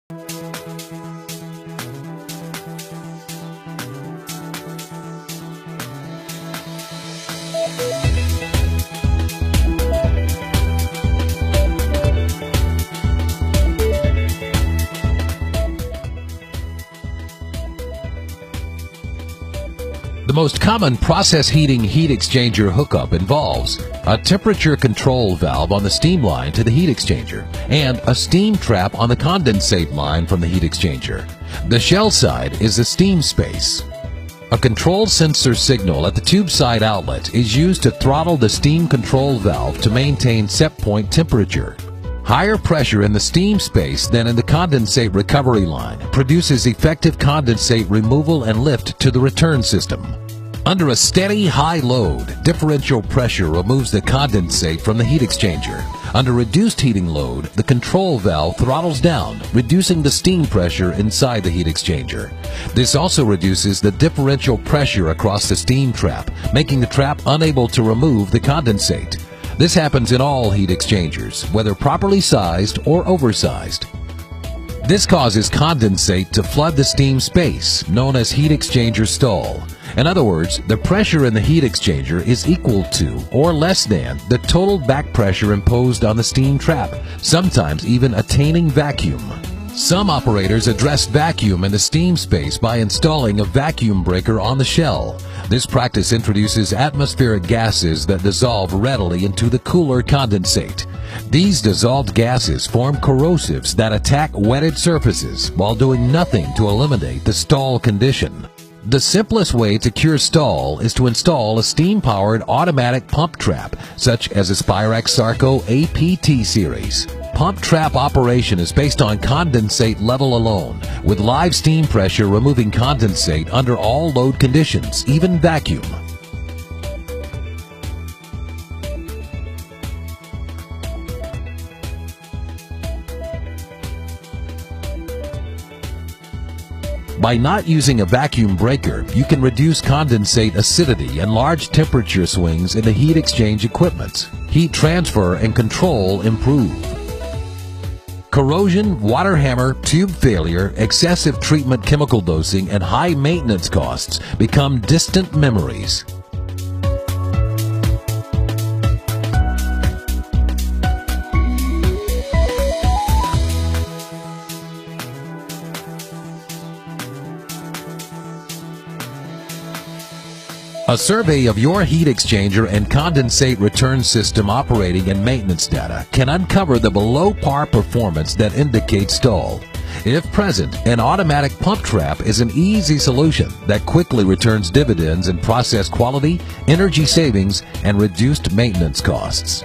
The most common process heating heat exchanger hookup involves a temperature control valve on the steam line to the heat exchanger and a steam trap on the condensate line from the heat exchanger. The shell side is the steam space. A control sensor signal at the tube side outlet is used to throttle the steam control valve to maintain set point temperature. Higher pressure in the steam space than in the condensate recovery line produces effective condensate removal and lift to the return system. Under a steady high load, differential pressure removes the condensate from the heat exchanger. Under reduced heating load, the control valve throttles down, reducing the steam pressure inside the heat exchanger. This also reduces the differential pressure across the steam trap, making the trap unable to remove the condensate. This happens in all heat exchangers, whether properly sized or oversized. This causes condensate to flood the steam space, known as heat exchanger stall. In other words, the pressure in the heat exchanger is equal to or less than the total back pressure imposed on the steam trap, sometimes even attaining vacuum. Some operators address vacuum in the steam space by installing a vacuum breaker on the shell. This practice introduces atmospheric gases that dissolve readily into the cooler condensate. These dissolved gases form corrosives that attack wetted surfaces while doing nothing to eliminate the stall condition. The simplest way to cure stall is to install a steam-powered automatic pump trap, such as a Spirax Sarco APT series. Pump trap operation is based on condensate level alone, with live steam pressure removing condensate under all load conditions, even vacuum. By not using a vacuum breaker, you can reduce condensate acidity and large temperature swings in the heat exchange equipment. Heat transfer and control improve. Corrosion, water hammer, tube failure, excessive treatment chemical dosing, and high maintenance costs become distant memories. A survey of your heat exchanger and condensate return system operating and maintenance data can uncover the below-par performance that indicates stall. If present, an automatic pump trap is an easy solution that quickly returns dividends in process quality, energy savings, and reduced maintenance costs.